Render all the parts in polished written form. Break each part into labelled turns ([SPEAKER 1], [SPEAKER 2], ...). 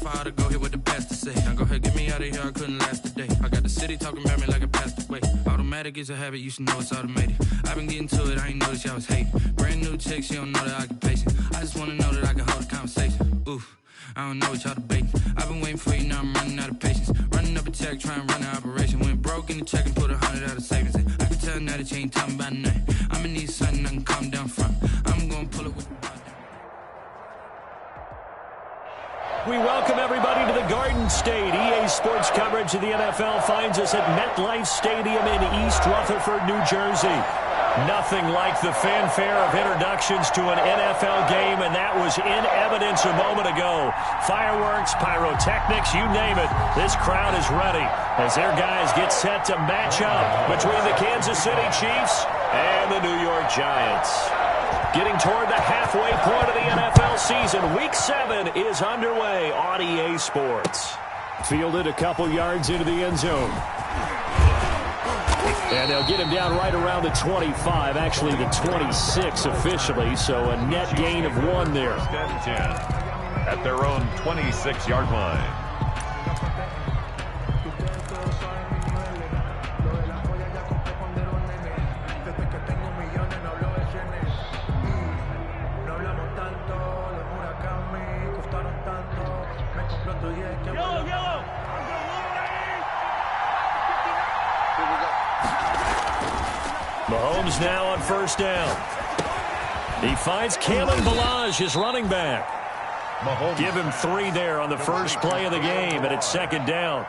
[SPEAKER 1] I ought to go hear what the pastor say. Now go ahead, get me out of here, I couldn't last a day. I got the city talking about me like a passed away. Automatic is a habit, you should know it's automated. I've been getting to it, I ain't noticed y'all was hating. Brand new chick, she don't know the occupation. I just wanna know that I can hold a conversation. Oof, I don't know what y'all debating. I've been waiting for you, now I'm running out of patience. Running up a check, trying to run an operation. Went broke in the check and put 100 out of savings in. I can tell now that you ain't talking about nothing. I'ma need something I can calm down from. I'm gonna pull it with the body.
[SPEAKER 2] We welcome everybody to the Garden State. EA Sports coverage of the NFL finds us at MetLife Stadium in East Rutherford, New Jersey. Nothing like the fanfare of introductions to an NFL game, and that was in evidence a moment ago. Fireworks, pyrotechnics, you name it. This crowd is ready as their guys get set to match up between the Kansas City Chiefs and the New York Giants. Getting toward the halfway point of the NFL season, Week 7 is underway on EA Sports. Fielded a couple yards into the end zone. And they'll get him down right around the 25, actually the 26 officially, so a net gain of 1 there.
[SPEAKER 3] At their own 26-yard line.
[SPEAKER 2] Mahomes now on first down. He finds Kalen Ballage, his running back. Give him 3 there on the first play of the game, and it's second down.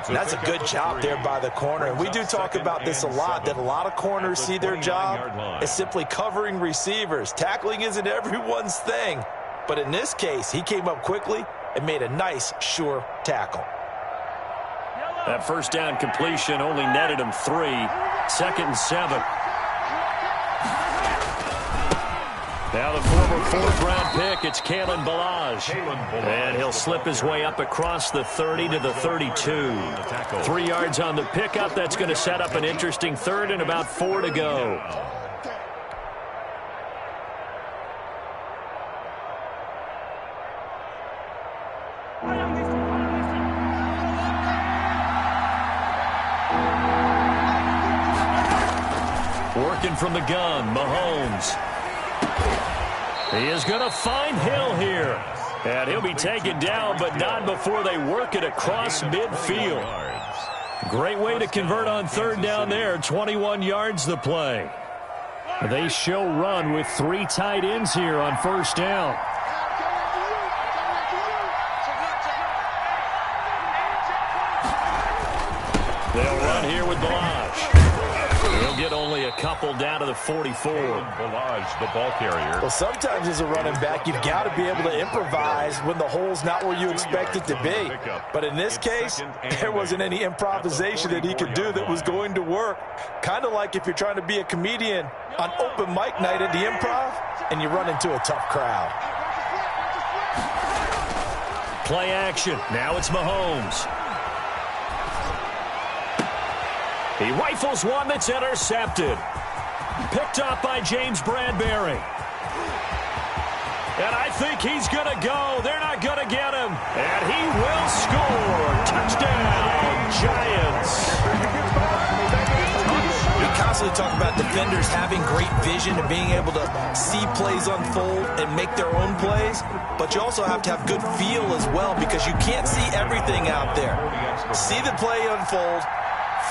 [SPEAKER 4] That's a good job there by the corner. And we do talk about this a lot, that a lot of corners see their job as simply covering receivers. Tackling isn't everyone's thing. But in this case, he came up quickly and made a nice, sure tackle.
[SPEAKER 2] That first down completion only netted him 3. Second and 7. Now the former 4th-round pick, it's Kalen Ballage. And he'll slip his way up across the 30 to the 32. 3 yards on the pickup. That's going to set up an interesting third and about 4 to go. Working from the gun, Mahomes. He is going to find Hill here. And he'll be taken down, but not before they work it across midfield. Great way to convert on third down there. 21 yards the play. They show run with 3 tight ends here on first down. They'll run here with Ballage. He'll get only a couple down to the 44.
[SPEAKER 3] Ballage, the ball carrier.
[SPEAKER 4] Well, sometimes as a running back, you've got to be able to improvise when the hole's not where you expect it to be. But in this case, there wasn't any improvisation that he could do that was going to work. Kind of like if you're trying to be a comedian on open mic night at the Improv and you run into a tough crowd.
[SPEAKER 2] Play action. Now it's Mahomes. He rifles one that's intercepted. Picked up by James Bradbury. And I think he's going to go. They're not going to get him. And he will score. Touchdown, Giants.
[SPEAKER 4] We constantly talk about defenders having great vision and being able to see plays unfold and make their own plays. But you also have to have good feel as well because you can't see everything out there. See the play unfold.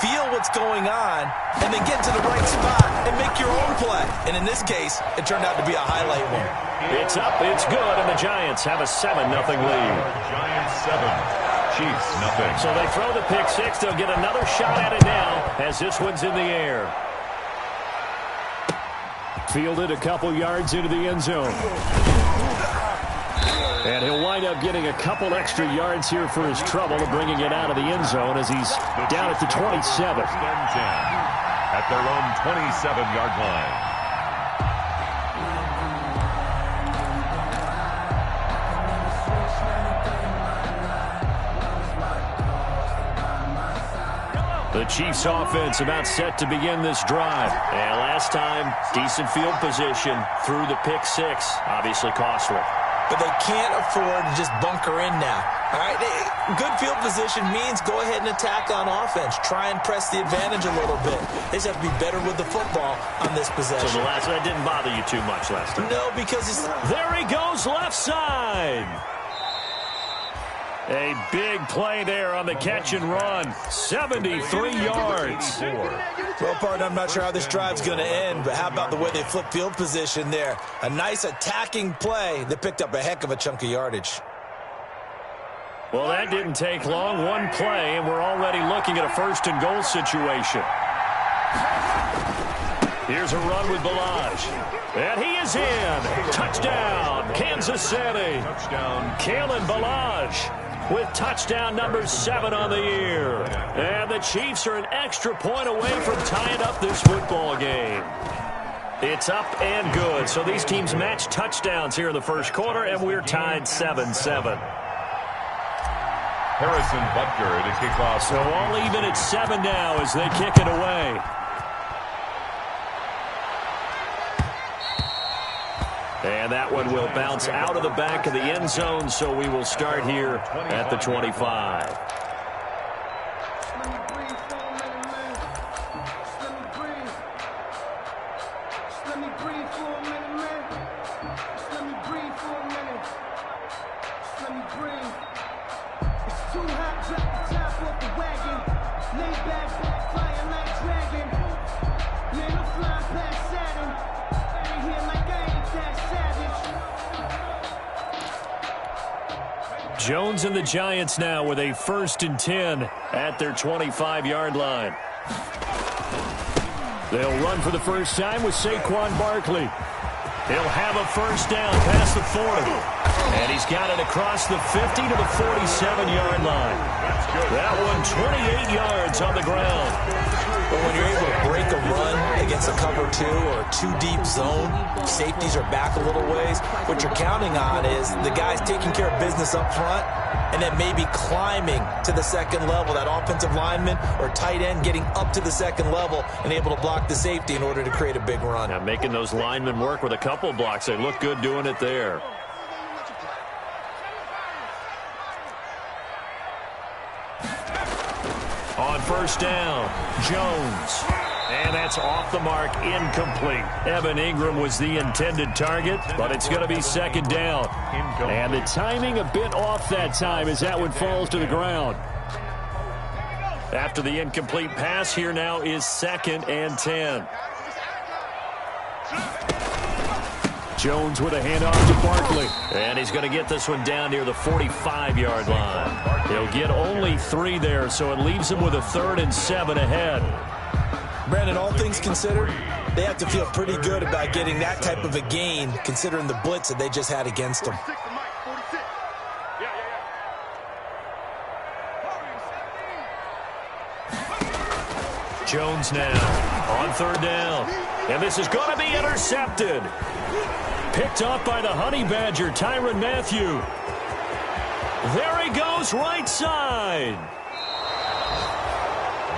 [SPEAKER 4] Feel what's going on, and then get to the right spot and make your own play. And in this case, it turned out to be a highlight one.
[SPEAKER 2] It's up, it's good, and the Giants have a 7-0 lead.
[SPEAKER 3] Giants 7, Chiefs nothing.
[SPEAKER 2] So they throw the pick 6. They'll get another shot at it now as this one's in the air. Fielded a couple yards into the end zone. And he'll wind up getting a couple extra yards here for his trouble of bringing it out of the end zone as he's down at the 27.
[SPEAKER 3] At their own 27-yard line.
[SPEAKER 2] The Chiefs offense about set to begin this drive. And last time, decent field position through the pick 6. Obviously costly.
[SPEAKER 4] but they can't afford to just bunker in now. All right, good field position means go ahead and attack on offense. Try and press the advantage a little bit. They just have to be better with the football on this possession.
[SPEAKER 2] So that didn't bother you too much last time?
[SPEAKER 4] No, because it's...
[SPEAKER 2] There he goes, left side. A big play there on the catch and run. 73 yards.
[SPEAKER 4] Well, partner, I'm not sure how this drive's going to end, but how about the way they flip field position there? A nice attacking play that picked up a heck of a chunk of yardage.
[SPEAKER 2] Well, that didn't take long. One play, and we're already looking at a first-and-goal situation. Here's a run with Balaj. And he is in. Touchdown, Kansas City.
[SPEAKER 3] Touchdown.
[SPEAKER 2] Kalen Balaj with touchdown number 7 on the year. And the Chiefs are an extra point away from tying up this football game. It's up and good. So these teams match touchdowns here in the first quarter, and we're tied 7-7.
[SPEAKER 3] Harrison Butker to kick off.
[SPEAKER 2] So all even at 7 now as they kick it away. And that one will bounce out of the back of the end zone, so we will start here at the 25. Jones and the Giants now with a 1st and 10 at their 25-yard line. They'll run for the first time with Saquon Barkley. He'll have a first down past the 40. And he's got it across the 50 to the 47-yard line. That one 28 yards on the ground.
[SPEAKER 4] But when you're able to break a run against a cover 2 or a 2-deep zone, safeties are back a little ways. What you're counting on is the guys taking care of business up front and then maybe climbing to the second level. That offensive lineman or tight end getting up to the second level and able to block the safety in order to create a big run.
[SPEAKER 2] Now making those linemen work with a couple blocks. They look good doing it there. On first down, Jones. And that's off the mark, incomplete. Evan Ingram was the intended target, but it's going to be 2nd down. And the timing a bit off that time as that one falls to the ground. After the incomplete pass, here now is 2nd and 10. Jones with a handoff to Barkley. And he's going to get this one down near the 45-yard line. He'll get only 3 there, so it leaves him with a 3rd and 7 ahead.
[SPEAKER 4] Brandon, all things considered, they have to feel pretty good about getting that type of a gain, considering the blitz that they just had against them.
[SPEAKER 2] Jones now on 3rd down. And this is going to be intercepted. Picked off by the Honey Badger, Tyrann Mathieu. There he goes, right side.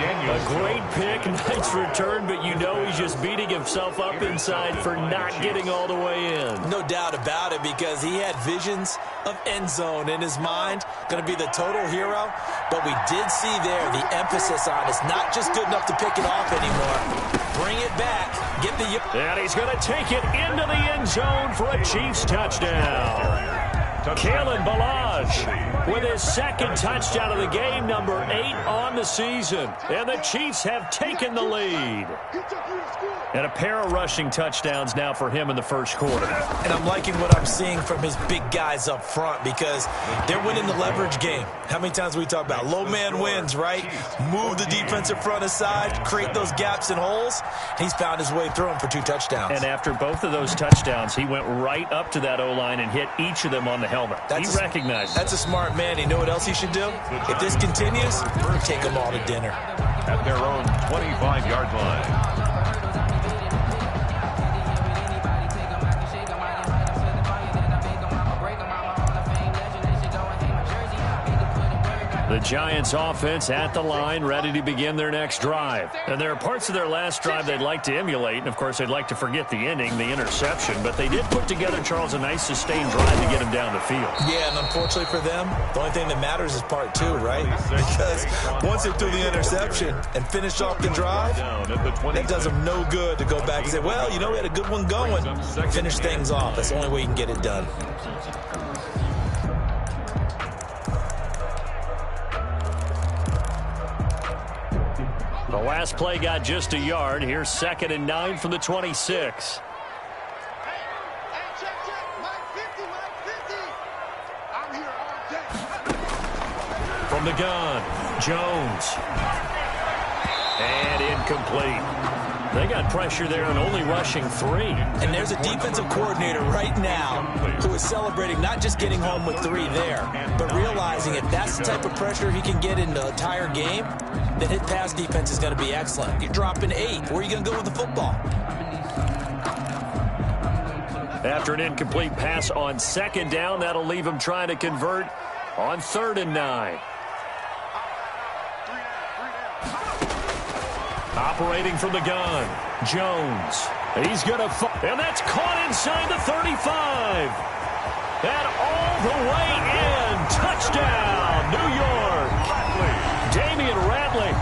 [SPEAKER 2] A great pick, nice return, but you know he's just beating himself up inside for not getting all the way in.
[SPEAKER 4] No doubt about it, because he had visions of end zone in his mind. Going to be the total hero, but we did see there the emphasis on it's not just good enough to pick it off anymore. Bring it back. Get the...
[SPEAKER 2] And he's going to take it into the end zone for a Chiefs touchdown. Kalen Balaj with his 2nd touchdown of the game, number 8 on the season. And the Chiefs have taken the lead. And a pair of rushing touchdowns now for him in the first quarter.
[SPEAKER 4] And I'm liking what I'm seeing from his big guys up front, because they're winning the leverage game. How many times we talk about low man wins, right? Move the defensive front aside, create those gaps and holes. He's found his way through them for 2 touchdowns.
[SPEAKER 2] And after both of those touchdowns, he went right up to that O-line and hit each of them on the helmet. He recognized it.
[SPEAKER 4] That's a smart man. You know what else he should do? If this continues, take them all to dinner.
[SPEAKER 3] At their own 25-yard line.
[SPEAKER 2] The Giants offense at the line, ready to begin their next drive. And there are parts of their last drive they'd like to emulate, and of course they'd like to forget the inning, the interception, but they did put together, Charles, a nice sustained drive to get him down the field.
[SPEAKER 4] Yeah, and unfortunately for them, the only thing that matters is part two, right? Because once they threw the interception and finished off the drive, that does them no good to go back and say, well, you know, we had a good one going. Finish things off. That's the only way you can get it done.
[SPEAKER 2] The last play got just a yard. Here's 2nd and 9 from the 26. From the gun, Jones. And incomplete. They got pressure there and only rushing 3.
[SPEAKER 4] And there's a defensive coordinator right now who is celebrating not just getting home with 3 there, but realizing if that's the type of pressure he can get in the entire game, then his pass defense is going to be excellent. You're dropping 8. Where are you going to go with the football?
[SPEAKER 2] After an incomplete pass on 2nd down, that'll leave him trying to convert on 3rd and 9. Operating from the gun, Jones. He's going to and that's caught inside the 35. And all the way in. Touchdown, New York. Damian Ratley,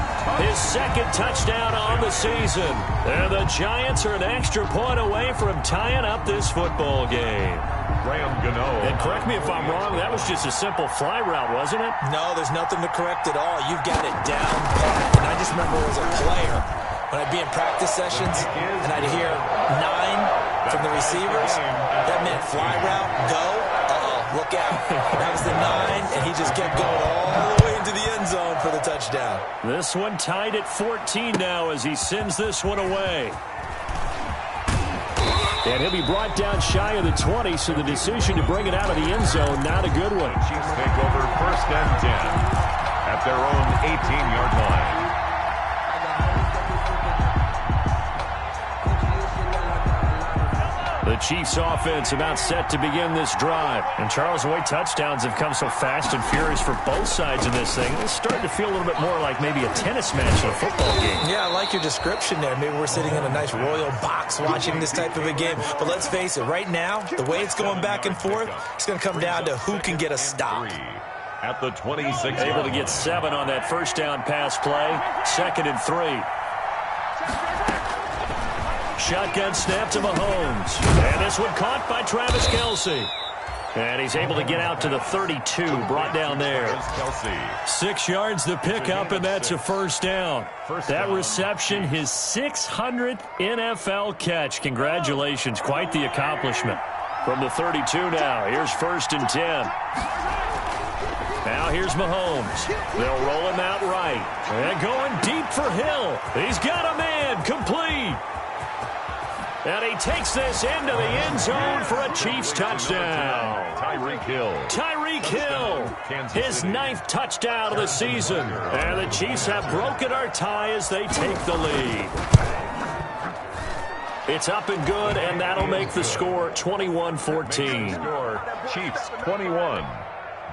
[SPEAKER 2] his 2nd touchdown on the season. And the Giants are an extra point away from tying up this football game. And correct me if I'm wrong, that was just a simple fly route, wasn't it?
[SPEAKER 4] No, there's nothing to correct at all. You've got it down pat. And I just remember as a player, when I'd be in practice sessions and I'd hear 9 from the receivers, that meant fly route, go, look out. That was the 9, and he just kept going all the way into the end zone for the touchdown.
[SPEAKER 2] This one tied at 14 now as he sends this one away. And he'll be brought down shy of the 20, so the decision to bring it out of the end zone, not a good one.
[SPEAKER 3] Chiefs take over 1st and 10 at their own 18-yard line.
[SPEAKER 2] The Chiefs offense about set to begin this drive. And Charles, the way touchdowns have come so fast and furious for both sides in this thing, it's starting to feel a little bit more like maybe a tennis match in a football game.
[SPEAKER 4] Yeah, I like your description there. Maybe we're sitting in a nice royal box watching this type of a game. But let's face it, right now, the way it's going back and forth, it's going to come down to who can get a stop.
[SPEAKER 3] At the 26.
[SPEAKER 2] Able to get 7 on that 1st down pass play. 2nd and 3. Shotgun snap to Mahomes. And this one caught by Travis Kelce. And he's able to get out to the 32, brought down there. 6 yards the pickup, and that's a 1st down. That reception, his 600th NFL catch. Congratulations, quite the accomplishment. From the 32 now, here's 1st and 10. Now here's Mahomes. They'll roll him out right. And going deep for Hill. He's got a man, complete. And he takes this into the end zone for a Chiefs touchdown.
[SPEAKER 3] Tyreek Hill.
[SPEAKER 2] Tyreek Hill, his 9th touchdown of the season. And the Chiefs have broken our tie as they take the lead. It's up and good, and that'll make the score 21-14.
[SPEAKER 3] Score, Chiefs 21,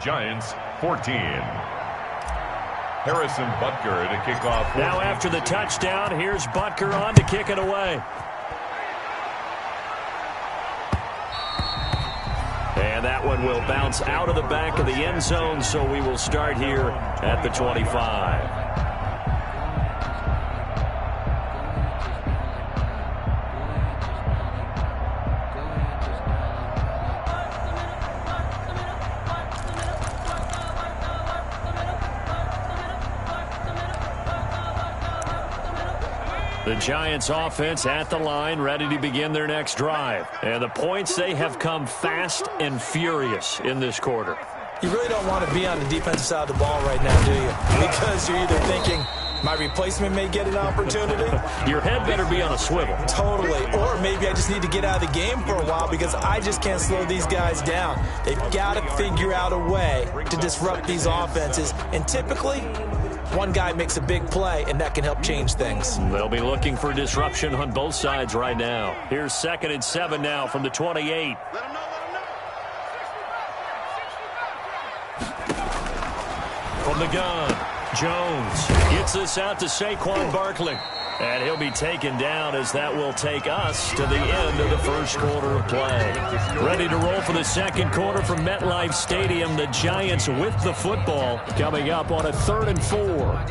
[SPEAKER 3] Giants 14. Harrison Butker to kick off.
[SPEAKER 2] Now after the touchdown, here's Butker on to kick it away. And that one will bounce out of the back of the end zone, so we will start here at the 25. The Giants offense at the line, ready to begin their next drive. And the points, they have come fast and furious in this quarter.
[SPEAKER 4] You really don't want to be on the defensive side of the ball right now, do you? Because you're either thinking, my replacement may get an opportunity.
[SPEAKER 2] Your head better be on a swivel.
[SPEAKER 4] Totally. Or maybe I just need to get out of the game for a while because I just can't slow these guys down. They've got to figure out a way to disrupt these offenses. And typically, one guy makes a big play, and that can help change things.
[SPEAKER 2] They'll be looking for disruption on both sides right now. Here's 2nd and 7 now from the 28. From the gun, Jones gets this out to Saquon Barkley. And he'll be taken down as that will take us to the end of the first quarter of play. Ready to roll for the second quarter from MetLife Stadium. The Giants with the football coming up on a 3rd and 4.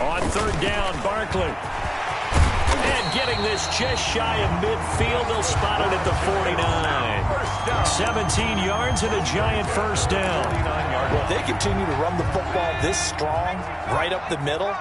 [SPEAKER 2] On 3rd down, Barkley. And getting this just shy of midfield. They'll spot it at the 49. 17 yards and a Giant first down.
[SPEAKER 4] Well, they continue to run the football this strong, right up the middle.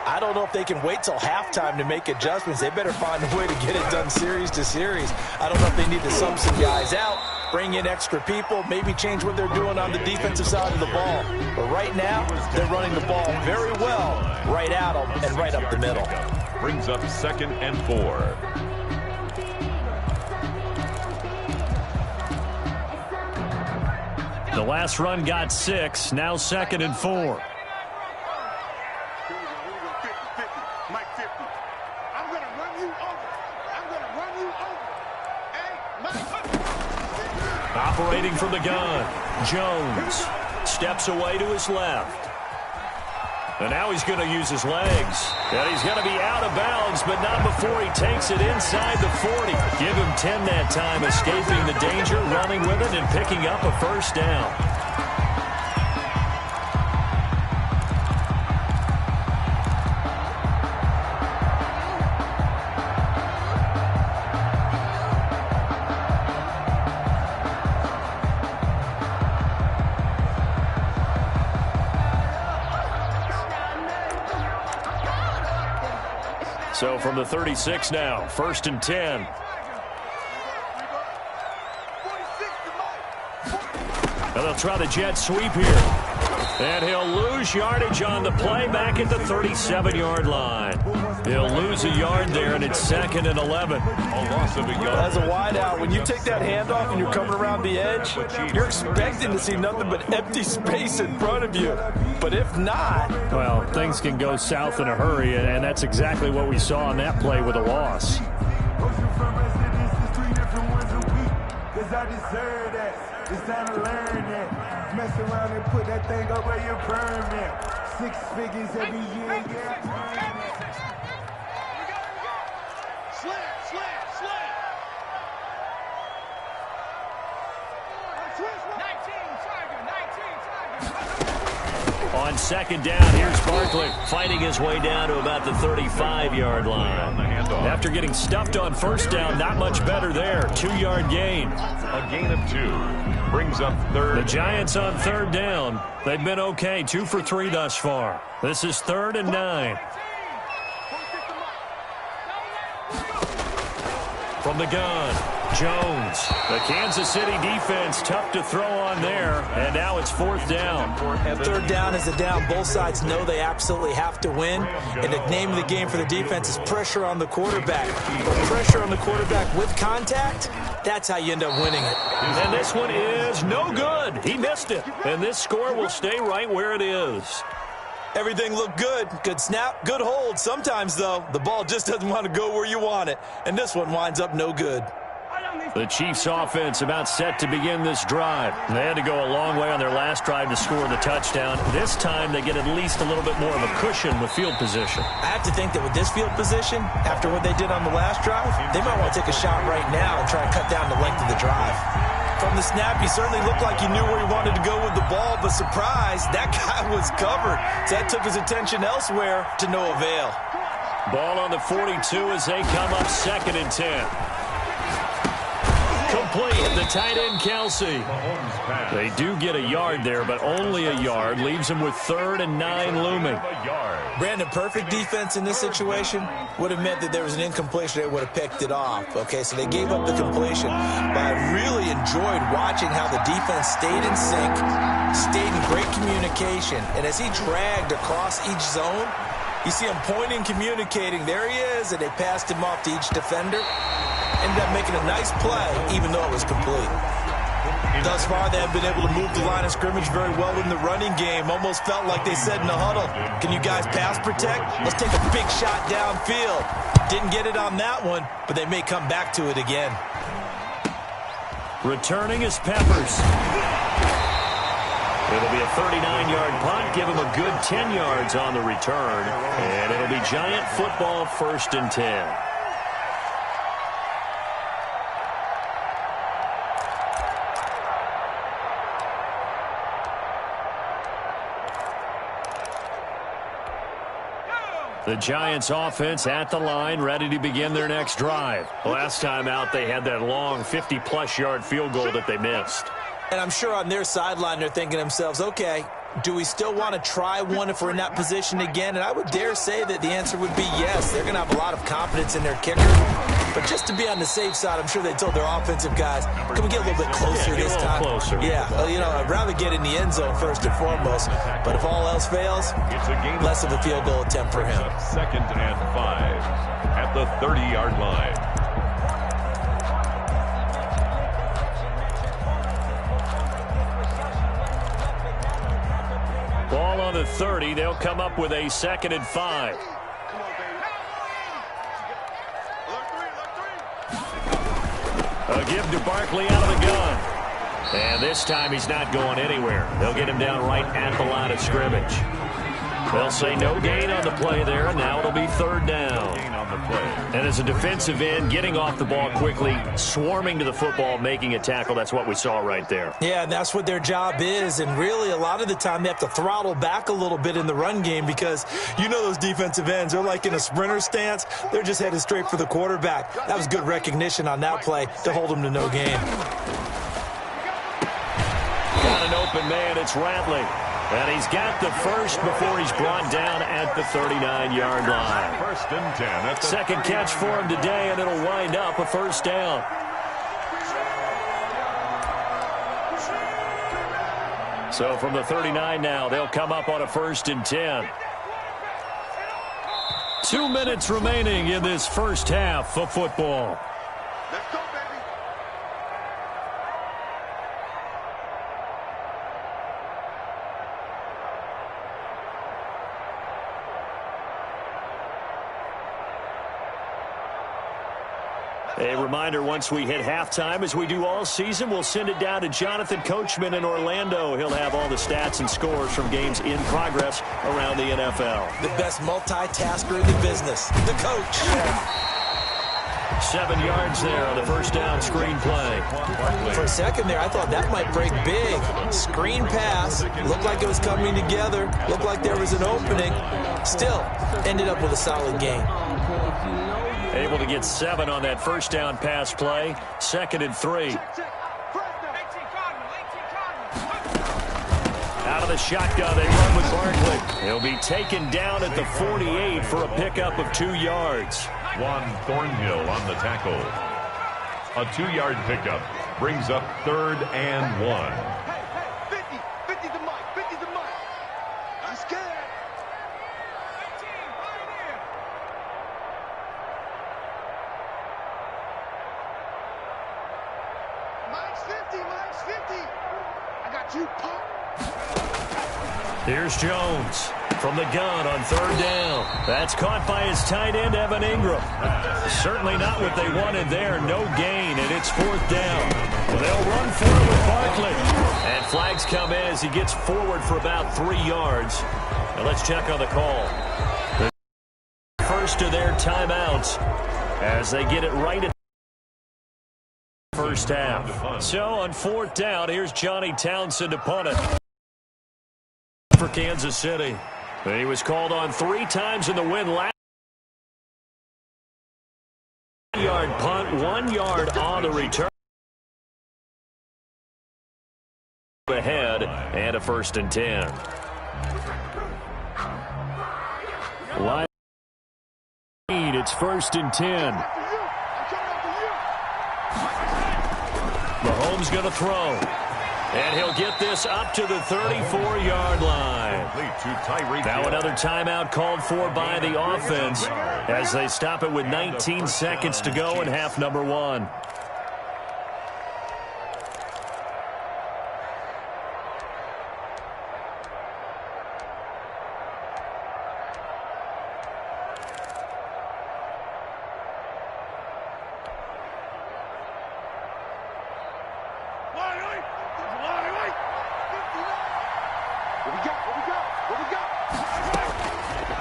[SPEAKER 4] I don't know if they can wait till halftime to make adjustments. They better find a way to get it done series to series. I don't know if they need to sub some guys out, bring in extra people, maybe change what they're doing on the defensive side of the ball. But right now, they're running the ball very well right at them and right up the middle.
[SPEAKER 3] Brings up 2nd and 4.
[SPEAKER 2] The last run got 6, now 2nd and 4. Operating from the gun, Jones steps away to his left. And now he's going to use his legs. And he's going to be out of bounds, but not before he takes it inside the 40. Give him 10 that time, escaping the danger, running with it, and picking up a first down. So from the 36 now, 1st and 10. And they'll try the jet sweep here. And he'll lose yardage on the play back at the 37-yard line. He'll lose a yard there, and it's 2nd and 11.
[SPEAKER 3] A loss of a yard.
[SPEAKER 4] As a wideout, when you take that handoff and you're coming around the edge, you're expecting to see nothing but empty space in front of you. But if not...
[SPEAKER 2] Well, things can go south in a hurry, and that's exactly what we saw on that play with a loss.
[SPEAKER 5] It's time to learn that. Mess around and put that thing up where you burn it. 6 figures every year, yeah.
[SPEAKER 6] Slam. 19 Tiger.
[SPEAKER 2] On 2nd down, here's Barkley fighting his way down to about the 35-yard line. After getting stuffed on 1st down, not much better there. 2-yard gain.
[SPEAKER 3] A gain of 2. Brings up 3rd.
[SPEAKER 2] The Giants on 3rd down. They've been okay, 2 for 3 thus far. This is 3rd and 9. From the gun, Jones. The Kansas City defense tough to throw on there, and now it's 4th down.
[SPEAKER 4] 3rd down is a down. Both sides know they absolutely have to win, and the name of the game for the defense is pressure on the quarterback. But pressure on the quarterback with contact, that's how you end up winning it.
[SPEAKER 2] And this one is no good. He missed it, and this score will stay right where it is.
[SPEAKER 4] Everything looked good. Good snap, good hold. Sometimes, though, the ball just doesn't want to go where you want it, and this one winds up no good.
[SPEAKER 2] The Chiefs offense about set to begin this drive. They had to go a long way on their last drive to score the touchdown. This time they get at least a little bit more of a cushion with field position.
[SPEAKER 4] I have to think that with this field position, after what they did on the last drive, they might want to take a shot right now and try and cut down the length of the drive. From the snap, he certainly looked like he knew where he wanted to go with the ball, but surprise, that guy was covered. So that took his attention elsewhere to no avail.
[SPEAKER 2] Ball on the 42 as they come up 2nd and 10. Complete, the tight end, Kelsey. They do get a yard there, but only a yard. Leaves them with 3rd and 9 looming.
[SPEAKER 4] Brandon, perfect defense in this situation would have meant that there was an incompletion. They would have picked it off. Okay, so they gave up the completion. But I really enjoyed watching how the defense stayed in sync, stayed in great communication. And as he dragged across each zone, you see him pointing, communicating. There he is, and they passed him off to each defender. Ended up making a nice play, even though it was complete. Thus far, they have been able to move the line of scrimmage very well in the running game. Almost felt like they said in the huddle, can you guys pass protect? Let's take a big shot downfield. Didn't get it on that one, but they may come back to it again.
[SPEAKER 2] Returning is Peppers. It'll be a 39-yard punt. Give him a good 10 yards on the return. And it'll be Giant football, 1st and 10. The Giants offense at the line, ready to begin their next drive. Last time out, they had that long 50-plus yard field goal that they missed.
[SPEAKER 4] And I'm sure on their sideline, they're thinking to themselves, okay, do we still want to try one if we're in that position again? And I would dare say that the answer would be yes. They're going to have a lot of confidence in their kicker. But just to be on the safe side, I'm sure they told their offensive guys, can we get a little bit closer this time?
[SPEAKER 2] Closer.
[SPEAKER 4] Yeah, well, you know, I'd rather get in the end zone first and foremost. But if all else fails, less of a field goal attempt for him.
[SPEAKER 3] 2nd and 5 at the 30-yard line.
[SPEAKER 2] Ball on the 30. They'll come up with a 2nd and 5. A give to Barkley out of the gun. And this time he's not going anywhere. They'll get him down right at the line of scrimmage. They'll say no gain on the play there, and now it'll be 3rd down. And as a defensive end, getting off the ball quickly, swarming to the football, making a tackle, that's what we saw right there.
[SPEAKER 4] Yeah, and that's what their job is. And really, a lot of the time, they have to throttle back a little bit in the run game because you know those defensive ends, they're like in a sprinter stance. They're just headed straight for the quarterback. That was good recognition on that play to hold them to no gain.
[SPEAKER 2] Got an open man, it's Ratley. And he's got the first before he's brought down at the 39-yard line.
[SPEAKER 3] 1st and 10 at the
[SPEAKER 2] 2nd catch for him today, and it'll wind up a 1st down. So from the 39 now, they'll come up on a 1st and 10. 2 minutes remaining in this first half of football.
[SPEAKER 6] Let's go, baby.
[SPEAKER 2] A reminder, once we hit halftime, as we do all season, we'll send it down to Jonathan Coachman in Orlando. He'll have all the stats and scores from games in progress around the NFL.
[SPEAKER 4] The best multitasker in the business, the coach.
[SPEAKER 2] 7 yards there on the 1st down screen play.
[SPEAKER 4] For a second there, I thought that might break big. Screen pass, looked like it was coming together, looked like there was an opening. Still, ended up with a solid gain.
[SPEAKER 2] Able to get 7 on that 1st down pass play. 2nd and 3. Out of the shotgun, they run with Barkley. He'll be taken down at the 48 for a pickup of 2 yards.
[SPEAKER 3] Juan Thornhill on the tackle. A 2-yard pickup brings up 3rd and 1.
[SPEAKER 6] 50 the mic, 50 the mic. I'm scared. Mike's 50. I got you, punk.
[SPEAKER 2] Here's Jones from the gun on 3rd down. That's caught by his tight end, Evan Ingram. Certainly not what they wanted there. No gain, and it's 4th down. They'll run for it with Barkley. And flags come in as he gets forward for about 3 yards. Now let's check on the call. The first of their timeouts as they get it right at the first half. So on 4th down, here's Johnny Townsend to punt it for Kansas City. He was called on 3 times in the win last. 1-yard punt, 1 yard on the return. Ahead and a 1st and 10. Line lead, it's 1st and 10. Mahomes going to throw. And he'll get this up to the 34-yard line. Now another timeout called for by the offense as they stop it with 19 seconds to go in half number 1.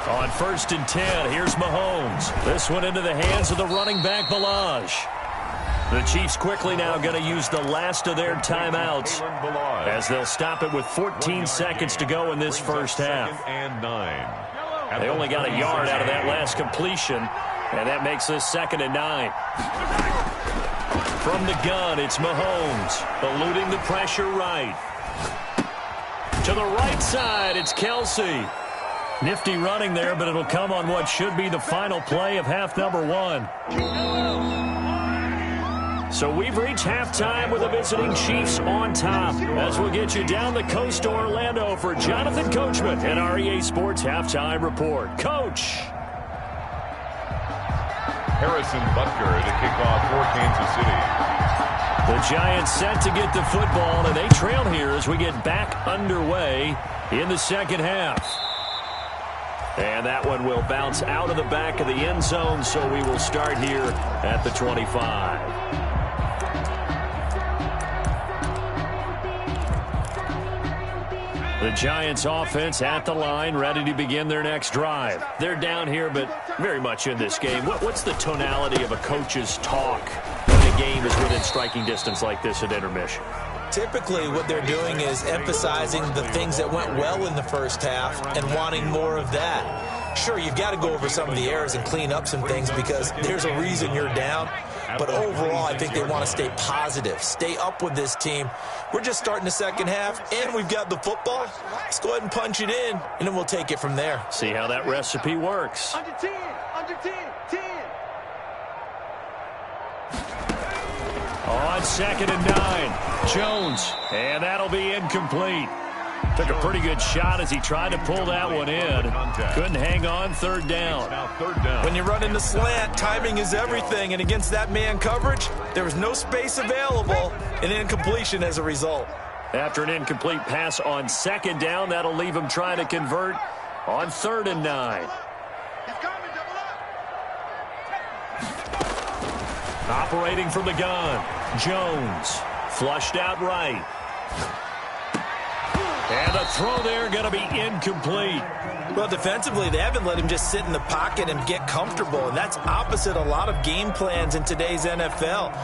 [SPEAKER 2] On 1st and 10, here's Mahomes. This one into the hands of the running back, Balaj. The Chiefs quickly now going to use the last of their timeouts as they'll stop it with 14 seconds to go in this first half. They only got a yard out of that last completion, and that makes this 2nd and 9. From the gun, it's Mahomes, eluding the pressure right. To the right side, it's Kelsey. Nifty running there, but it'll come on what should be the final play of half number 1. So we've reached halftime with the visiting Chiefs on top. As we'll get you down the coast to Orlando for Jonathan Coachman and our EA Sports Halftime Report. Coach.
[SPEAKER 3] Harrison Butker to kick off for Kansas City.
[SPEAKER 2] The Giants set to get the football, and they trail here as we get back underway in the second half. And that one will bounce out of the back of the end zone, so we will start here at the 25. The Giants offense at the line, ready to begin their next drive. They're down here, but very much in this game. What's the tonality of a coach's talk when the game is within striking distance like this at intermission?
[SPEAKER 4] Typically, what they're doing is emphasizing the things that went well in the first half and wanting more of that. Sure, you've got to go over some of the errors and clean up some things because there's a reason you're down. But overall, I think they want to stay positive, stay up with this team. We're just starting the second half, and we've got the football. Let's go ahead and punch it in, and then we'll take it from there.
[SPEAKER 2] See how that recipe works.
[SPEAKER 6] Under 10, 10.
[SPEAKER 2] On 2nd and 9, Jones, and that'll be incomplete. Took a pretty good shot as he tried to pull that one in. Couldn't hang on, 3rd down.
[SPEAKER 4] When you run in the slant, timing is everything, and against that man coverage, there was no space available, and incompletion as a result.
[SPEAKER 2] After an incomplete pass on 2nd down, that'll leave him trying to convert on 3rd and 9. Operating from the gun, Jones, flushed out right. And the throw there going to be incomplete.
[SPEAKER 4] Well, defensively, they haven't let him just sit in the pocket and get comfortable, and that's opposite a lot of game plans in today's NFL.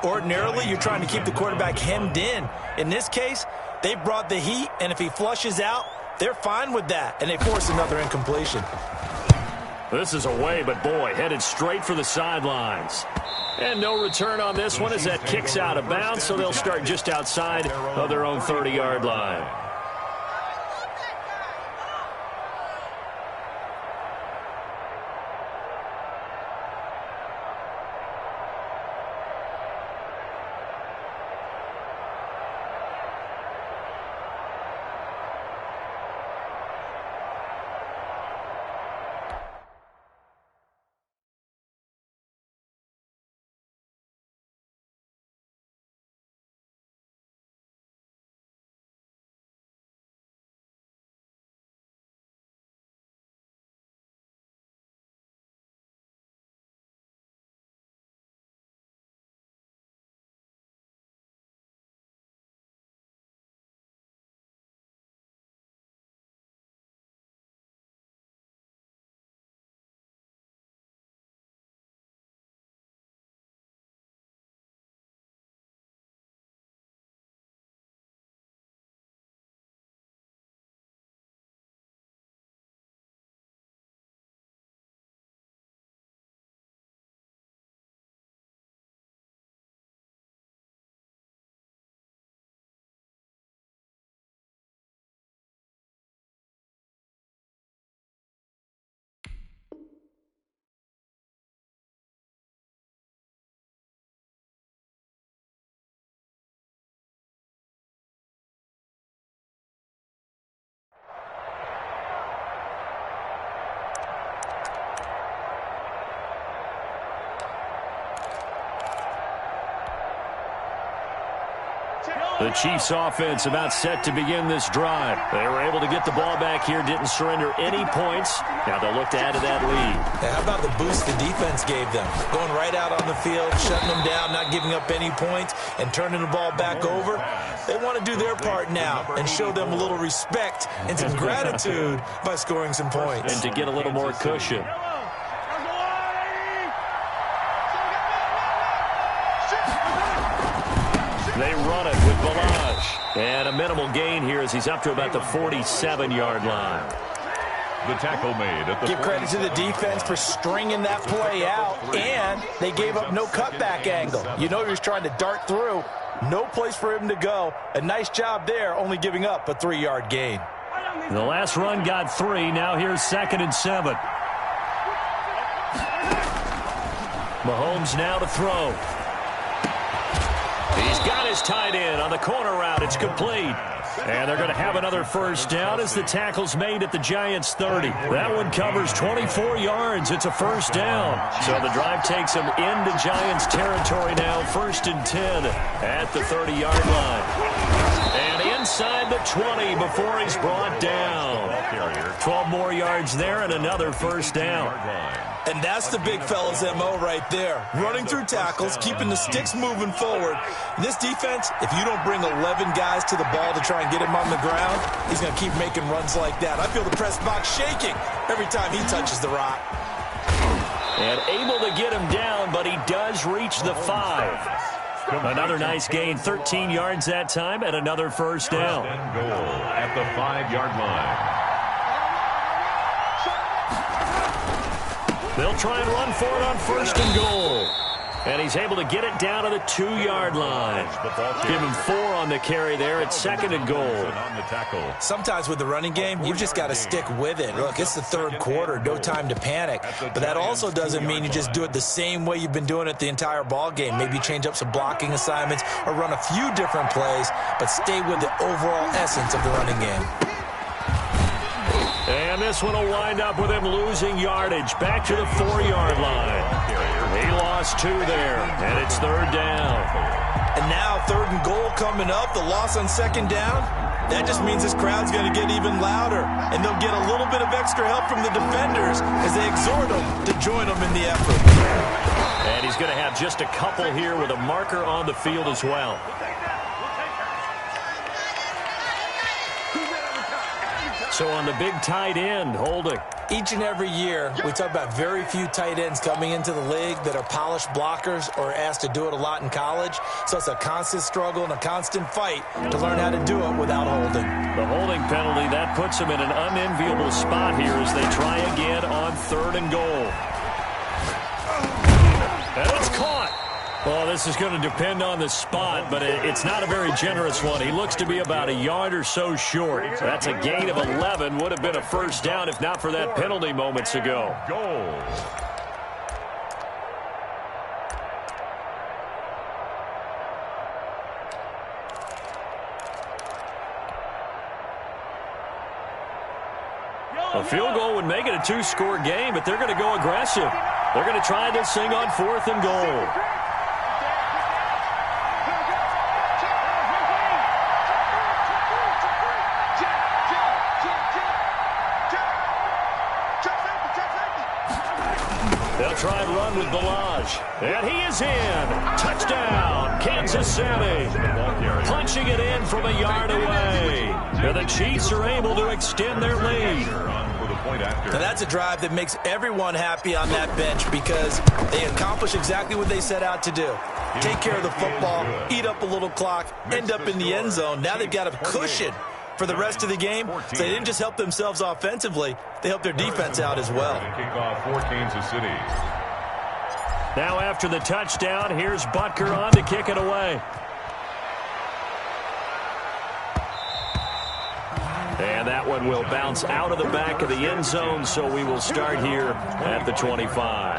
[SPEAKER 4] Ordinarily, you're trying to keep the quarterback hemmed in. In this case, they brought the heat, and if he flushes out, they're fine with that, and they force another incompletion.
[SPEAKER 2] This is away, but boy, headed straight for the sidelines. And no return on this one as that kicks out of bounds, so they'll start just outside of their own 30-yard line. The Chiefs offense about set to begin this drive. They were able to get the ball back here, didn't surrender any points. Now they'll look to add to that lead.
[SPEAKER 4] Yeah, how about the boost the defense gave them? Going right out on the field, shutting them down, not giving up any points, and turning the ball back over. They want to do their part now and show them a little respect and some gratitude by scoring some points.
[SPEAKER 2] And to get a little more cushion. They run it with Balaj. And a minimal gain here as he's up to about the 47-yard line.
[SPEAKER 3] The tackle made at the
[SPEAKER 4] Give credit to the defense for stringing that play out, and they gave up no cutback angle. You know he was trying to dart through. No place for him to go. A nice job there, only giving up a 3-yard gain.
[SPEAKER 2] The last run got 3. Now here's 2nd and 7. Mahomes now to throw. He's got his tight end on the corner route. It's complete. And they're going to have another first down as the tackle's made at the Giants' 30. That one covers 24 yards. It's a first down. So the drive takes them into Giants territory now. 1st and 10 at the 30-yard line. And inside the 20 before he's brought down. 12 more yards there and another first down.
[SPEAKER 4] And that's the big fella's MO right there. Running through tackles, keeping the sticks moving forward. And this defense, if you don't bring 11 guys to the ball to try and get him on the ground, he's going to keep making runs like that. I feel the press box shaking every time he touches the rock.
[SPEAKER 2] And able to get him down, but he does reach the 5. Another nice gain, 13 yards that time, and another first down.
[SPEAKER 3] Goal at the 5-yard line.
[SPEAKER 2] They'll try and run for it on 1st and goal. And he's able to get it down to the 2-yard line. Give him 4 on the carry there at 2nd and goal.
[SPEAKER 4] Sometimes with the running game, you've just got to stick with it. Look, it's the 3rd quarter, no time to panic. But that also doesn't mean you just do it the same way you've been doing it the entire ball game. Maybe change up some blocking assignments or run a few different plays, but stay with the overall essence of the running game.
[SPEAKER 2] And this one will wind up with him losing yardage back to the 4-yard line. He lost 2 there, and it's 3rd down.
[SPEAKER 4] And now 3rd and goal coming up, the loss on 2nd down. That just means this crowd's going to get even louder, and they'll get a little bit of extra help from the defenders as they exhort them to join them in the effort.
[SPEAKER 2] And he's going to have just a couple here with a marker on the field as well. So on the big tight end, holding.
[SPEAKER 4] Each and every year, we talk about very few tight ends coming into the league that are polished blockers or asked to do it a lot in college. So it's a constant struggle and a constant fight to learn how to do it without holding.
[SPEAKER 2] The holding penalty, that puts them in an unenviable spot here as they try again on 3rd and goal. And it's caught. Well, this is going to depend on the spot, but it's not a very generous one. He looks to be about a yard or so short. That's a gain of 11. Would have been a first down if not for that penalty moments ago.
[SPEAKER 3] Goal.
[SPEAKER 2] A field goal would make it a 2-score game, but they're going to go aggressive. They're going to try this thing on 4th and goal. They'll try and run with Balaj. And he is in. Touchdown, Kansas City. Punching it in from a yard away. And the Chiefs are able to extend their lead.
[SPEAKER 4] Now that's a drive that makes everyone happy on that bench because they accomplish exactly what they set out to do. Take care of the football, eat up a little clock, end up in the end zone. Now they've got a cushion for the rest of the game. So they didn't just help themselves offensively, they helped their defense out as well.
[SPEAKER 3] Kickoff for Kansas City.
[SPEAKER 2] Now after the touchdown, here's Butker on to kick it away. And that one will bounce out of the back of the end zone, so we will start here at the 25.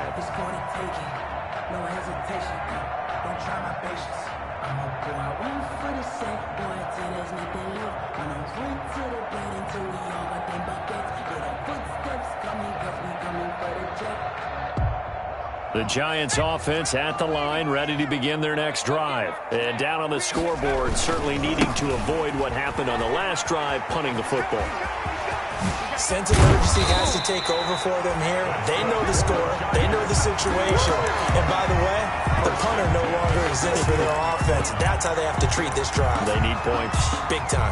[SPEAKER 2] The Giants offense at the line, ready to begin their next drive. And down on the scoreboard, certainly needing to avoid what happened on the last drive, punting the football.
[SPEAKER 4] Sense of urgency has to take over for them here. They know the score. They know the situation. And by the way, the punter no longer exists for their offense. That's how they have to treat this drive.
[SPEAKER 2] They need points.
[SPEAKER 4] Big time.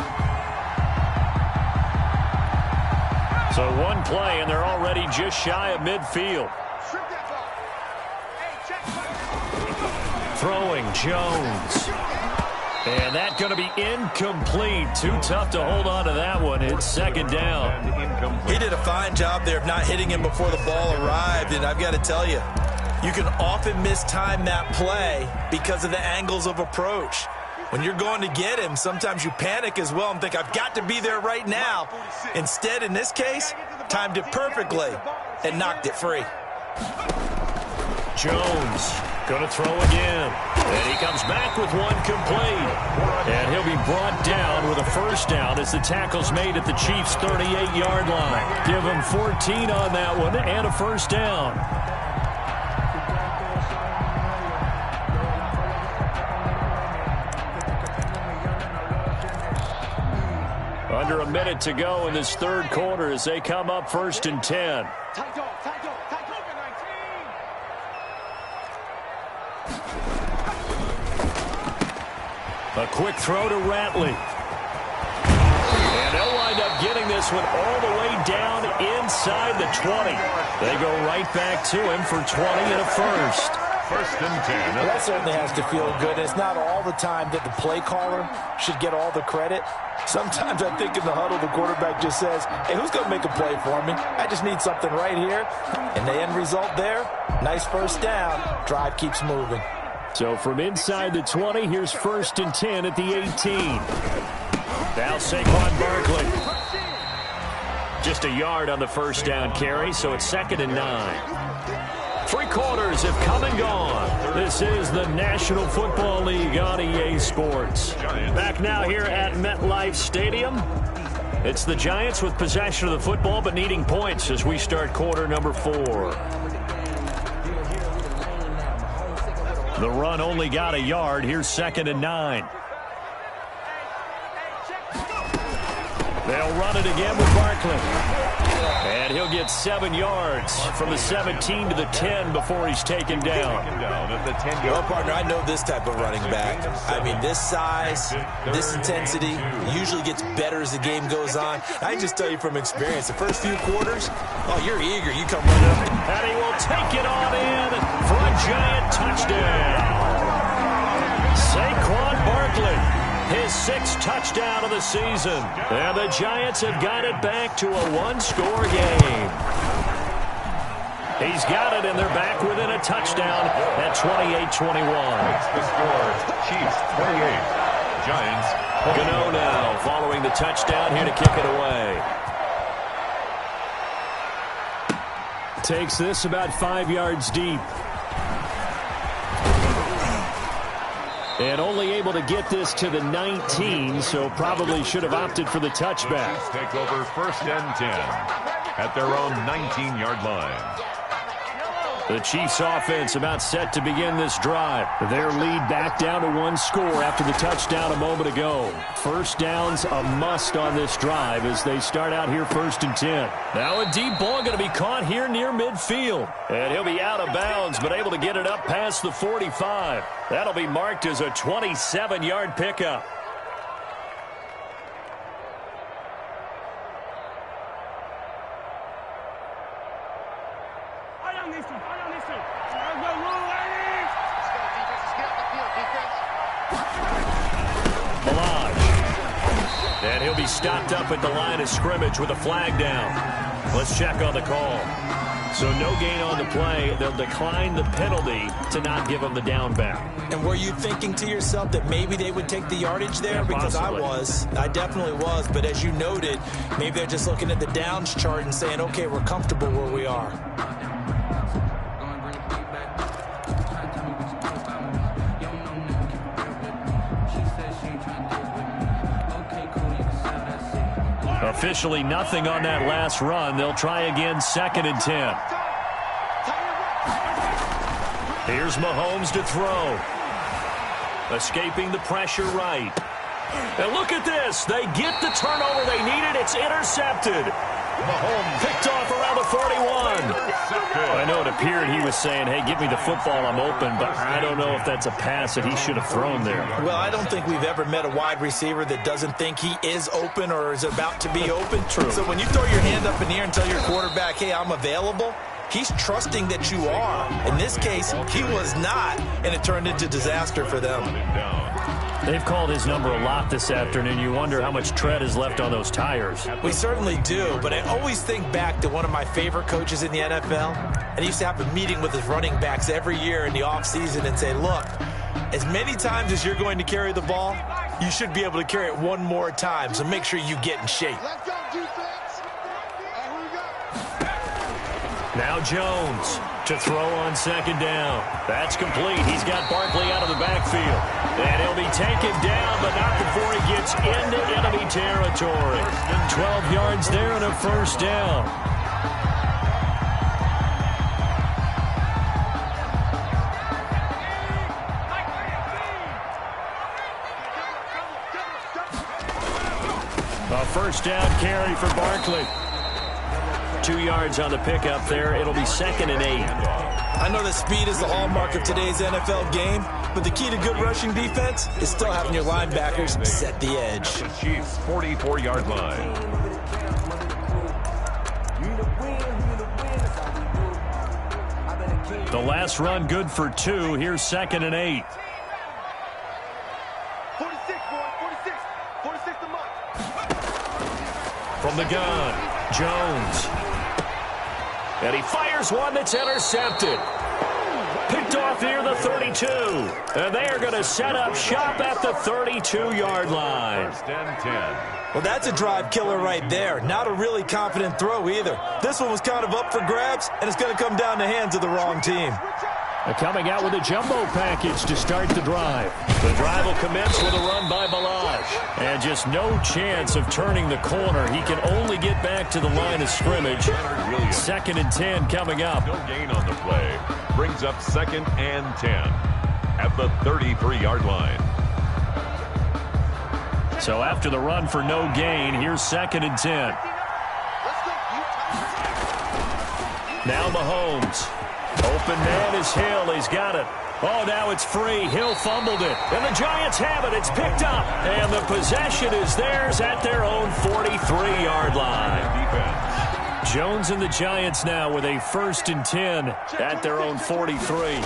[SPEAKER 2] So one play, and they're already just shy of midfield. Throwing Jones. And that's going to be incomplete. Too tough to hold on to that one. It's second down.
[SPEAKER 4] He did a fine job there of not hitting him before the ball arrived. And I've got to tell you, you can often mistime that play because of the angles of approach. When you're going to get him, sometimes you panic as well and think, I've got to be there right now. Instead, in this case, timed it perfectly and knocked it free.
[SPEAKER 2] Jones going to throw again. And he comes back with one complete. And he'll be brought down with a first down as the tackle's made at the Chiefs' 38-yard line. Give him 14 on that one and a first down. Under a minute to go in this third quarter as they come up 1st and 10. A quick throw to Ratley. And they'll wind up getting this one all the way down inside the 20. They go right back to him for 20 and a first.
[SPEAKER 3] 1st and 10.
[SPEAKER 4] Well, that certainly has to feel good. It's not all the time that the play caller should get all the credit. Sometimes I think in the huddle, the quarterback just says, hey, who's going to make a play for me? I just need something right here. And the end result there, nice first down. Drive keeps moving.
[SPEAKER 2] So from inside the 20, here's 1st and 10 at the 18. Now Saquon Barkley. Just a yard on the first down carry, so it's 2nd and 9. 3 quarters have come and gone. This is the National Football League on EA Sports. Back now here at MetLife Stadium. It's the Giants with possession of the football but needing points as we start quarter number 4. The run only got a yard. Here's 2nd and 9. They'll run it again with Barkley. And he'll get 7 yards from the 17 to the 10 before he's taken down.
[SPEAKER 4] Well, partner, I know this type of running back. I mean, this size, this intensity usually gets better as the game goes on. I just tell you from experience, the first few quarters, oh, you're eager. You come running up.
[SPEAKER 2] And he will take it on in for a giant touchdown. Saquon Barkley, his 6th touchdown of the season. And the Giants have got it back to a 1-score game. He's got it, and they're back within a touchdown at 28-21.
[SPEAKER 3] Makes the score, Chiefs 28, Giants 20.
[SPEAKER 2] Gano now following the touchdown here to kick it away. Takes this about 5 yards deep. And only able to get this to the 19, so probably should have opted for the touchback.
[SPEAKER 3] Chiefs take over 1st and 10 at their own 19-yard line.
[SPEAKER 2] The Chiefs offense about set to begin this drive. Their lead back down to 1 score after the touchdown a moment ago. First down's a must on this drive as they start out here 1st and 10. Now a deep ball going to be caught here near midfield. And he'll be out of bounds, but able to get it up past the 45. That'll be marked as a 27-yard pickup. And he'll be stopped up at the line of scrimmage with a flag down. Let's check on the call. So no gain on the play. They'll decline the penalty to not give him the down back.
[SPEAKER 4] And were you thinking to yourself that maybe they would take the yardage there?
[SPEAKER 2] Yeah,
[SPEAKER 4] because
[SPEAKER 2] possibly.
[SPEAKER 4] I definitely was. But as you noted, maybe they're just looking at the downs chart and saying, okay, we're comfortable where we are.
[SPEAKER 2] Officially nothing on that last run. They'll try again 2nd and 10. Here's Mahomes to throw. Escaping the pressure right. And look at this. They get the turnover they needed. It's intercepted. Mahomes picked off around the 41. I know it appeared he was saying, hey, give me the football, I'm open, but I don't know if that's a pass that he should have thrown there.
[SPEAKER 4] Well, I don't think we've ever met a wide receiver that doesn't think he is open or is about to be open.
[SPEAKER 2] True.
[SPEAKER 4] So when you throw your hand up in the air and tell your quarterback, hey, I'm available, he's trusting that you are. In this case, he was not, and it turned into disaster for them.
[SPEAKER 2] They've called his number a lot this afternoon. You wonder how much tread is left on those tires.
[SPEAKER 4] We certainly do, but I always think back to one of my favorite coaches in the NFL, and he used to have a meeting with his running backs every year in the offseason and say, look, as many times as you're going to carry the ball, you should be able to carry it one more time, so make sure you get in shape.
[SPEAKER 6] Let's go, defense. Here we go.
[SPEAKER 2] Now Jones to throw on second down. That's complete. He's got Barkley out of the backfield. And he'll be taken down, but not before he gets into enemy territory. 12 yards there and a first down. A first down carry for Barkley. 2 yards on the pickup there. It'll be 2nd and 8.
[SPEAKER 4] I know that speed is the hallmark of today's NFL game, but the key to good rushing defense is still having your linebackers set the edge.
[SPEAKER 3] The Chiefs' 44-yard line.
[SPEAKER 2] The last run good for 2. Here's 2nd and 8.
[SPEAKER 6] 46, boy, 46. 46 to Mike.
[SPEAKER 2] From the gun, Jones. And he fires one that's intercepted. Picked off near the 32. And they are going to set up shop at the 32-yard line.
[SPEAKER 3] 1st and 10.
[SPEAKER 4] Well, that's a drive killer right there. Not a really confident throw either. This one was kind of up for grabs, and it's going to come down the hands of the wrong team.
[SPEAKER 2] Coming out with a jumbo package to start the drive. The drive will commence with a run by Balaj. And just no chance of turning the corner. He can only get back to the line of scrimmage. 2nd and 10 coming up.
[SPEAKER 3] No gain on the play. Brings up 2nd and 10 at the 33-yard line.
[SPEAKER 2] So after the run for no gain, here's 2nd and 10. Now Mahomes. Open man is Hill. He's got it. Oh, now it's free. Hill fumbled it. And the Giants have it. It's picked up. And the possession is theirs at their own 43-yard line. Jones and the Giants now with a 1st and 10 at their own 43.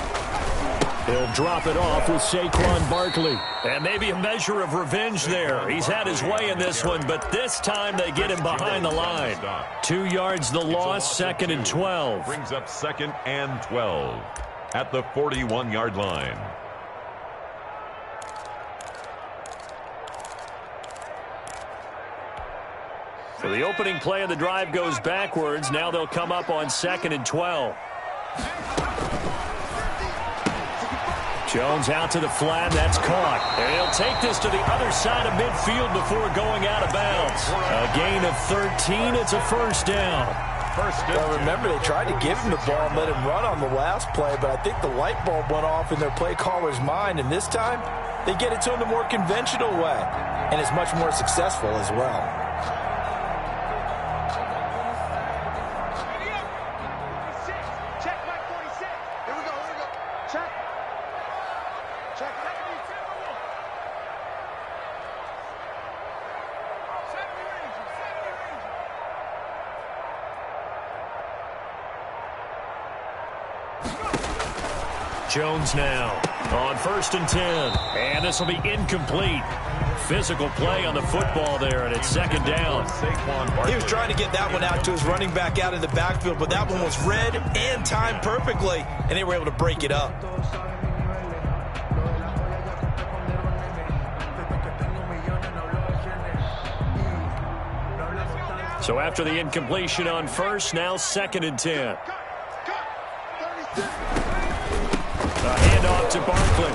[SPEAKER 2] He'll drop it off with Saquon Barkley. And maybe a measure of revenge there. He's had his way in this one, but this time they get him behind the line. 2 yards the loss, 2nd and 12.
[SPEAKER 3] Brings up 2nd and 12 at the 41-yard line.
[SPEAKER 2] So the opening play of the drive goes backwards. Now they'll come up on 2nd and 12. Jones out to the flat. That's caught. And he'll take this to the other side of midfield before going out of bounds. A gain of 13. It's a first down.
[SPEAKER 4] Well, remember, they tried to give him the ball and let him run on the last play, but I think the light bulb went off in their play caller's mind, and this time they get it to him the more conventional way, and it's much more successful as well.
[SPEAKER 2] Jones now on 1st and 10. And this will be incomplete. Physical play on the football there, and it's 2nd down.
[SPEAKER 4] He was trying to get that one out to his running back out in the backfield, but that one was read and timed perfectly, and they were able to break it up.
[SPEAKER 2] So after the incompletion on 1st, now 2nd and 10. A handoff to Barkley.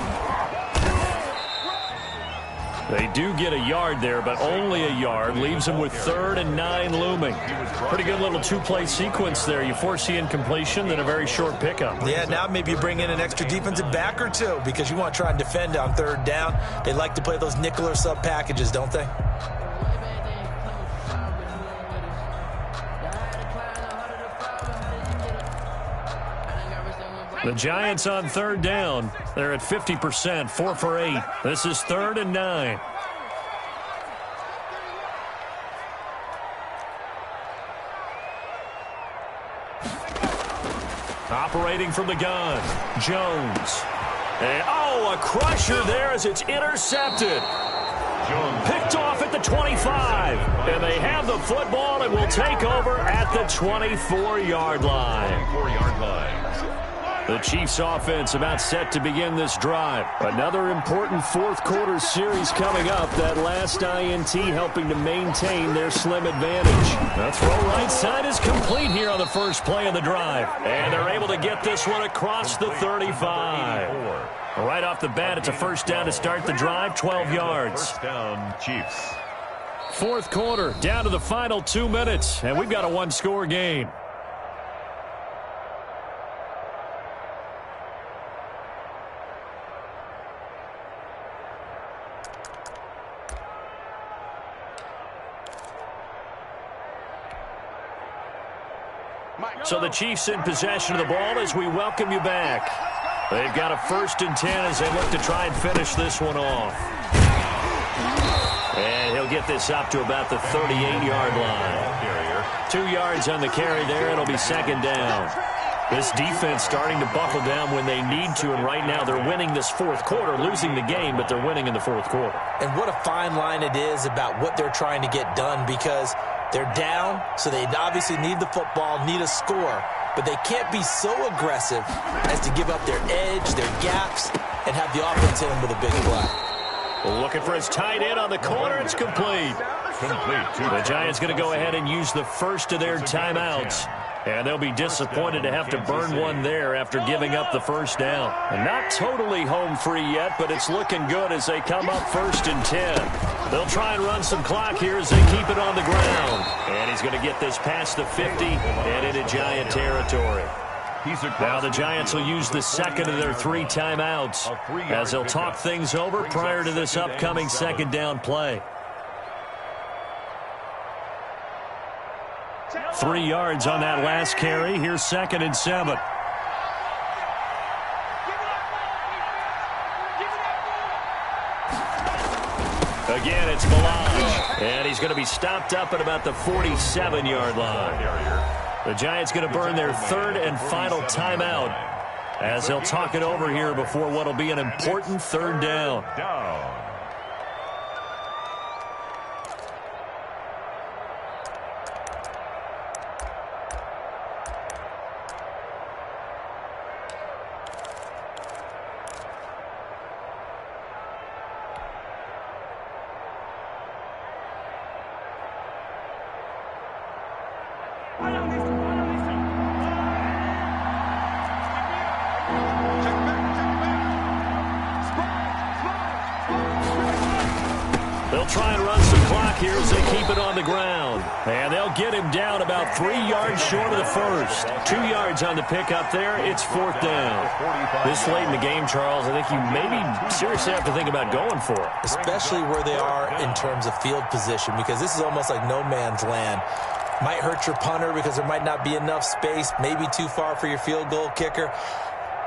[SPEAKER 2] They do get a yard there, but only a yard. Leaves them with 3rd and 9 looming. Pretty good little two-play sequence there. You force the incompletion, then a very short pickup.
[SPEAKER 4] Yeah, now maybe you bring in an extra defensive back or two because you want to try and defend on 3rd down. They like to play those nickel or sub packages, don't they?
[SPEAKER 2] The Giants on 3rd down. They're at 50%, 4 for 8. This is 3rd and 9. Operating from the gun, Jones. And, a crusher there as it's intercepted. Picked off at the 25. And they have the football and will take over at the 24-yard line. The Chiefs offense about set to begin this drive. Another important fourth quarter series coming up. That last INT helping to maintain their slim advantage. The throw right side is complete here on the first play of the drive. And they're able to get this one across the 35. Right off the bat, it's a first down to start the drive, 12 yards.
[SPEAKER 3] First down, Chiefs.
[SPEAKER 2] Fourth quarter, down to the final 2 minutes. And we've got a one-score game. So the Chiefs in possession of the ball as we welcome you back. They've got a 1st and 10 as they look to try and finish this one off. And he'll get this up to about the 38-yard line. 2 yards on the carry there. It'll be 2nd down. This defense starting to buckle down when they need to, and right now they're winning this fourth quarter, losing the game, but they're winning in the fourth quarter.
[SPEAKER 4] And what a fine line it is about what they're trying to get done, because they're down, so they obviously need the football, need a score, but they can't be so aggressive as to give up their edge, their gaps, and have the offense hit them with a big play.
[SPEAKER 2] Looking for his tight end on the corner. It's complete. The Giants going to go ahead and use the first of their timeouts. And they'll be disappointed to have to burn one there after giving up the first down. And not totally home free yet, but it's looking good as they come up 1st and 10. They'll try and run some clock here as they keep it on the ground. And he's going to get this past the 50 and into Giant territory. Now the Giants will use the second of their 3 timeouts as they'll talk things over prior to this upcoming 2nd down play. 3 yards on that last carry. Here's 2nd and 7. Again, it's Melange. And he's going to be stopped up at about the 47-yard line. The Giants going to burn their 3rd and final timeout as they'll talk it over here before what will be an important 3rd down. Try and run some clock here as they keep it on the ground. And they'll get him down about 3 yards short of the first. 2 yards on the pickup there. It's 4th down. This late in the game, Charles, I think you maybe seriously have to think about going for it.
[SPEAKER 4] Especially where they are in terms of field position, because this is almost like no man's land. Might hurt your punter because there might not be enough space, maybe too far for your field goal kicker.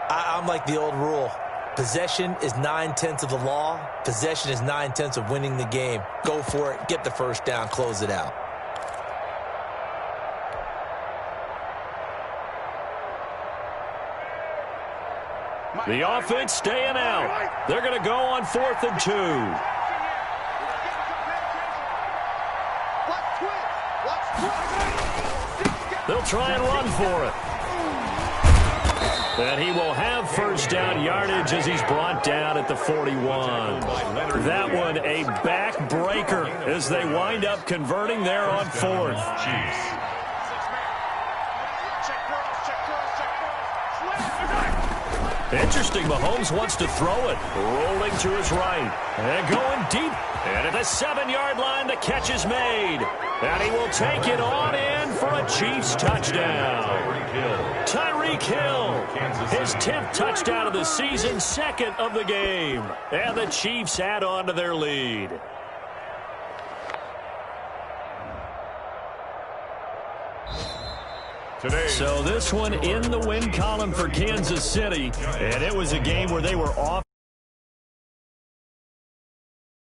[SPEAKER 4] I'm like the old rule. Possession is 9/10 of the law. Possession is 9/10 of winning the game. Go for it. Get the first down. Close it out.
[SPEAKER 2] The offense staying out. They're going to go on 4th and 2. They'll try and run for it. And he will have first down yardage as he's brought down at the 41. That one a backbreaker as they wind up converting there on 4th. Interesting, Mahomes wants to throw it. Rolling to his right. And going deep. And at the 7-yard line, the catch is made. And he will take it on in for a Chiefs touchdown. Tyreek Hill, his 10th touchdown of the season, 2nd of the game. And the Chiefs add on to their lead. So this one in the win column for Kansas City, and it was a game where they were off.